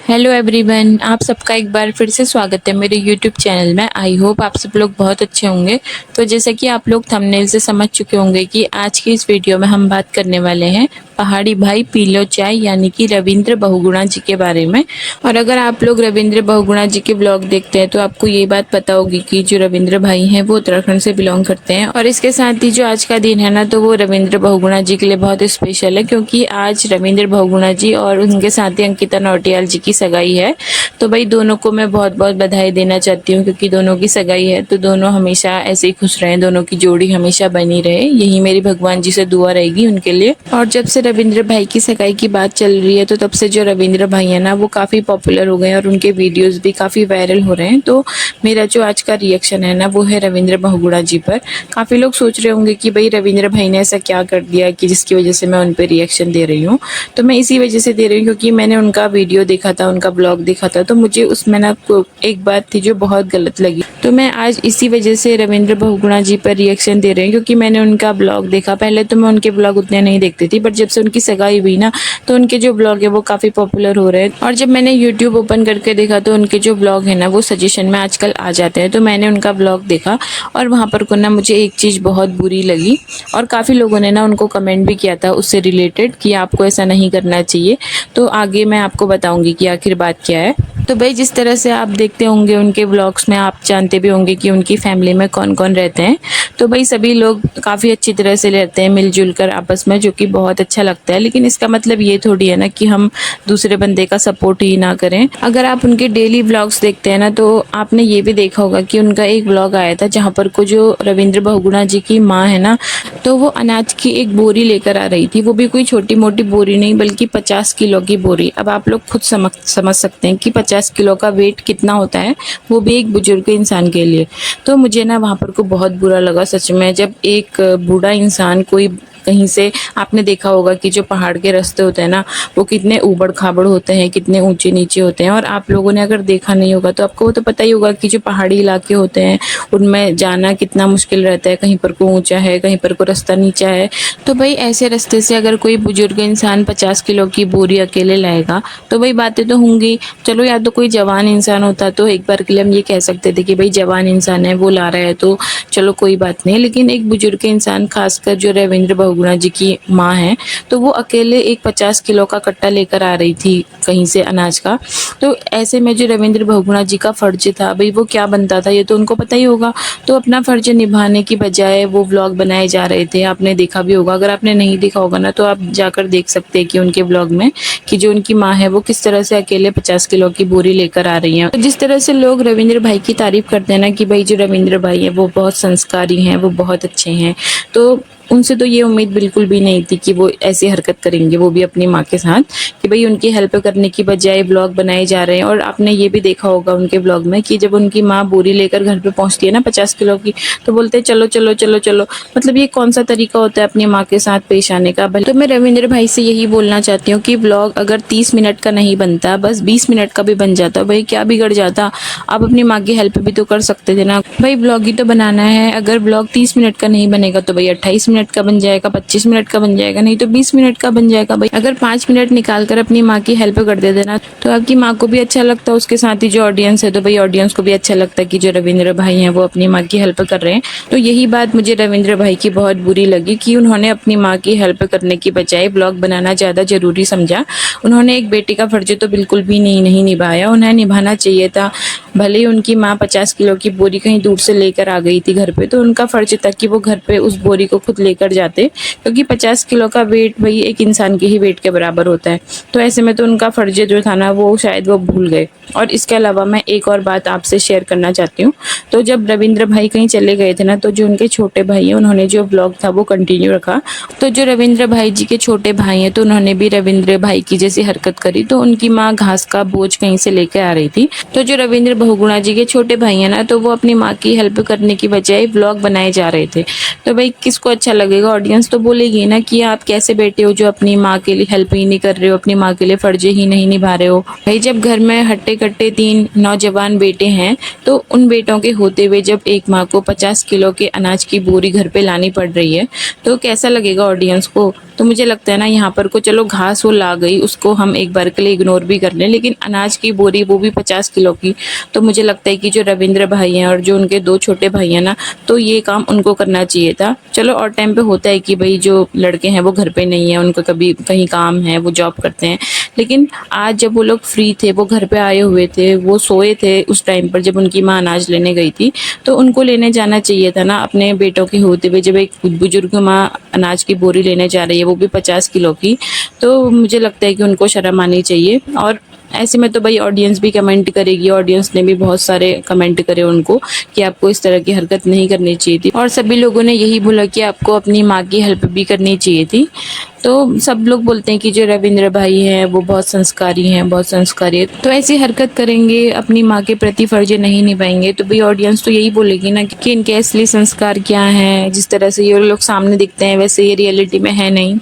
Hello everyone, आप सबका एक बार फिर से स्वागत है मेरे यूट्यूब चैनल में। आई होप आप सब लोग बहुत अच्छे होंगे। तो जैसा कि आप लोग थंबनेल से समझ चुके होंगे कि आज की इस वीडियो में हम बात करने वाले हैं पहाड़ी भाई पी लो चाय यानी कि रविंद्र बहुगुणा जी के बारे में। और अगर आप लोग रविंद्र बहुगुणा जी के ब्लॉग देखते हैं तो आपको ये बात पता होगी कि जो रविंद्र भाई हैं वो उत्तराखंड से बिलोंग करते हैं। और इसके साथ ही जो आज का दिन है ना, तो वो रविंद्र बहुगुणा जी के लिए बहुत स्पेशल है, क्योंकि आज रविंद्र बहुगुणा जी और उनके साथी अंकिता नौटियाल जी की सगाई है। तो भाई दोनों को मैं बहुत बहुत बधाई देना चाहती हूँ, क्योंकि दोनों की सगाई है तो दोनों हमेशा ऐसे ही खुश रहें, दोनों की जोड़ी हमेशा बनी रहे, यही मेरी भगवान जी से दुआ रहेगी उनके लिए। और जब से रविंद्र भाई की सगाई की बात चल रही है तो तब से जो रविंद्र भाई है ना वो काफ़ी पॉपुलर हो गए हैं और उनके वीडियोज़ भी काफ़ी वायरल हो रहे हैं। तो मेरा जो आज का रिएक्शन है ना वो है रविंद्र बहुगुणा जी पर। काफ़ी लोग सोच रहे होंगे कि भाई रविंद्र भाई ने ऐसा क्या कर दिया कि जिसकी वजह से मैं उन पर रिएक्शन दे रही हूँ। तो मैं इसी वजह से दे रही हूँ क्योंकि मैंने उनका वीडियो देखा था, उनका ब्लॉग देखा था, तो मुझे उसमें ना एक बात थी जो बहुत गलत लगी। तो मैं आज इसी वजह से रविंद्र बहुगुणा जी पर रिएक्शन दे रही हूँ, क्योंकि मैंने उनका ब्लॉग देखा। पहले तो मैं उनके ब्लॉग उतने नहीं देखती थी, बट जब से उनकी सगाई हुई ना तो उनके जो ब्लॉग है वो काफ़ी पॉपुलर हो रहे हैं। और जब मैंने यूट्यूब ओपन करके देखा तो उनके जो ब्लॉग है ना वो सजेशन में आजकल आ जाते हैं। तो मैंने उनका ब्लॉग देखा और वहाँ पर को ना मुझे एक चीज़ बहुत बुरी लगी, और काफ़ी लोगों ने ना उनको कमेंट भी किया था उससे रिलेटेड कि आपको ऐसा नहीं करना चाहिए। तो आगे मैं आपको बताऊंगी कि आखिर बात क्या है। तो भाई जिस तरह से आप देखते होंगे उनके व्लॉग्स में, आप जानते भी होंगे कि उनकी फैमिली में कौन कौन रहते हैं। तो भाई सभी लोग काफ़ी अच्छी तरह से रहते हैं मिलजुल कर आपस में, जो कि बहुत अच्छा लगता है। लेकिन इसका मतलब ये थोड़ी है ना कि हम दूसरे बंदे का सपोर्ट ही ना करें। अगर आप उनके डेली व्लॉग्स देखते हैं ना तो आपने ये भी देखा होगा कि उनका एक व्लॉग आया था जहाँ पर को जो रविंद्र बहुगुणा जी की माँ है ना, तो वो अनाज की एक बोरी लेकर आ रही थी। वो भी कोई छोटी मोटी बोरी नहीं बल्कि 50 किलो की बोरी। अब आप लोग खुद समझ सकते हैं कि 50 किलो का वेट कितना होता है, वो भी एक बुजुर्ग इंसान के लिए। तो मुझे ना वहाँ पर को बहुत बुरा लगा सच में, जब एक बूढ़ा इंसान कोई कहीं से, आपने देखा होगा कि जो पहाड़ के रास्ते होते हैं ना वो कितने ऊबड़ खाबड़ होते हैं, कितने ऊंचे नीचे होते हैं। और आप लोगों ने अगर देखा नहीं होगा तो आपको वो तो पता ही होगा कि जो पहाड़ी इलाके होते हैं उनमें जाना कितना मुश्किल रहता है। कहीं पर को ऊंचा है, कहीं पर को रास्ता नीचा है। तो भाई ऐसे रास्ते से अगर कोई बुजुर्ग इंसान 50 किलो की बोरी अकेले लाएगा तो भाई बातें तो होंगी। चलो या तो कोई जवान इंसान होता तो एक बार के लिए हम ये कह सकते थे कि भाई जवान इंसान है वो ला रहा है तो चलो कोई बात नहीं। लेकिन एक बुजुर्ग इंसान, खासकर जो रविंद्र बहुगुणा जी की माँ है, तो वो अकेले एक 50 किलो का कट्टा लेकर आ रही थी कहीं से अनाज का। तो ऐसे में जो रविंद्र बहुगुणा जी का फर्ज था भाई वो क्या बनता था ये तो उनको पता ही होगा। तो अपना फर्ज निभाने की बजाय वो व्लॉग बनाए जा रहे थे। आपने देखा भी होगा, अगर आपने नहीं देखा होगा ना तो आप जाकर देख सकते हैं कि उनके ब्लॉग में कि जो उनकी माँ है वो किस तरह से अकेले 50 किलो की बोरी लेकर आ रही है। तो जिस तरह से लोग रविंद्र भाई की तारीफ करते हैं ना कि भाई जो रविंद्र भाई है वो बहुत संस्कारी हैं, वो बहुत अच्छे हैं, तो उनसे तो ये उम्मीद बिल्कुल भी नहीं थी कि वो ऐसी हरकत करेंगे, वो भी अपनी माँ के साथ, कि भाई उनकी हेल्प करने की बजाय ब्लॉग बनाए जा रहे हैं। और आपने ये भी देखा होगा उनके ब्लॉग में कि जब उनकी माँ बोरी लेकर घर पे पहुंचती है ना 50 किलो की, तो बोलते हैं चलो चलो चलो चलो। मतलब ये कौन सा तरीका होता है अपनी माँ के साथ पेश आने का। तो मैं रविंद्र भाई से यही बोलना चाहती हूँ कि ब्लॉग अगर 30 मिनट का नहीं बनता, बस 20 मिनट का भी बन जाता, भाई क्या बिगड़ जाता। आप अपनी माँ की हेल्प भी तो कर सकते थे ना। भाई ब्लॉग ही तो बनाना है। अगर ब्लॉग 30 मिनट का नहीं बनेगा तो भाई 28 मिनट का बन जाएगा, 25 मिनट का बन जाएगा, नहीं तो 20 मिनट का बन जाएगा। भाई अगर 5 मिनट निकाल कर अपनी माँ की हेल्प कर दे देना तो आपकी माँ को भी अच्छा लगता है, उसके साथ ही जो ऑडियंस है तो भाई ऑडियंस को भी अच्छा लगता है कि जो रविंद्र भाई हैं वो अपनी माँ की हेल्प कर रहे हैं। तो यही बात मुझे रविंद्र भाई की बहुत बुरी लगी कि उन्होंने अपनी माँ की हेल्प करने की बजाय ब्लॉग बनाना ज़्यादा जरूरी समझा। उन्होंने एक बेटी का फर्ज तो बिल्कुल भी नहीं निभाया, उन्हें निभाना चाहिए था। भले ही उनकी माँ 50 किलो की बोरी कहीं दूर से लेकर आ गई थी घर पे, तो उनका फर्ज था कि वो घर पे उस बोरी को खुद लेकर जाते, क्योंकि 50 किलो का वेट भाई एक इंसान के ही वेट के बराबर होता है। तो ऐसे में तो उनका फर्ज जो था ना वो शायद वो भूल गए। और इसके अलावा मैं एक और बात आपसे शेयर करना चाहती हूँ। तो जब रविंद्र भाई कहीं चले गए थे ना तो जो उनके छोटे भाई हैं उन्होंने जो ब्लॉग था वो कंटिन्यू रखा। तो जो रविंद्र भाई जी के छोटे भाई हैं तो उन्होंने भी रविंद्र भाई की जैसी हरकत करी। तो उनकी माँ घास का बोझ कहीं से लेकर आ रही थी, तो जो रविंद्र बहुगुणा जी के छोटे भाई हैं ना तो वो अपनी माँ की हेल्प करने की बजाय ब्लॉग बनाए जा रहे थे। तो भाई किसको अच्छा लगेगा? ऑडियंस तो बोलेगी ना कि आप कैसे बेटे हो जो अपनी माँ के लिए हेल्प ही नहीं कर रहे हो, अपनी माँ के लिए फर्जे ही नहीं निभा रहे हो। भाई जब घर में हट्टे-कट्टे 3 नौजवान बेटे हैं, तो उन बेटों के होते हुए जब एक माँ को 50 किलो के अनाज की बोरी घर पे लानी पड़ रही है, तो कैसा लगेगा ऑडियंस को? तो मुझे लगता है ना यहाँ पर को चलो घास वो ला गई, उसको हम एक बार के लिए इग्नोर भी कर लें, लेकिन अनाज की बोरी वो भी 50 किलो की, तो मुझे लगता है कि जो रविंद्र भाई हैं और जो उनके 2 छोटे भाई हैं ना, तो ये काम उनको करना चाहिए था। चलो और टाइम पे होता है कि भाई जो लड़के हैं वो घर पे नहीं है, उनको कभी कहीं काम है, वो जॉब करते हैं, लेकिन आज जब वो लोग फ्री थे, वो घर पे आए हुए थे, वो सोए थे उस टाइम पर जब उनकी माँ अनाज लेने गई थी, तो उनको लेने जाना चाहिए था ना अपने बेटों के होते हुए। जब एक बुजुर्ग माँ अनाज की बोरी लेने जा रही है, वो भी 50 किलो की, तो मुझे लगता है कि उनको शर्म आनी चाहिए। और ऐसे में तो भाई ऑडियंस भी कमेंट करेगी, ऑडियंस ने भी बहुत सारे कमेंट करे उनको कि आपको इस तरह की हरकत नहीं करनी चाहिए थी, और सभी लोगों ने यही बोला कि आपको अपनी माँ की हेल्प भी करनी चाहिए थी। तो सब लोग बोलते हैं कि जो रविंद्र भाई हैं वो बहुत संस्कारी हैं, बहुत संस्कारी है, तो ऐसी हरकत करेंगे, अपनी माँ के प्रति फर्ज नहीं निभाएंगे, तो भाई ऑडियंस तो यही बोलेगी ना कि इनके असली संस्कार क्या हैं। जिस तरह से ये लोग सामने दिखते हैं वैसे ये रियलिटी में है नहीं।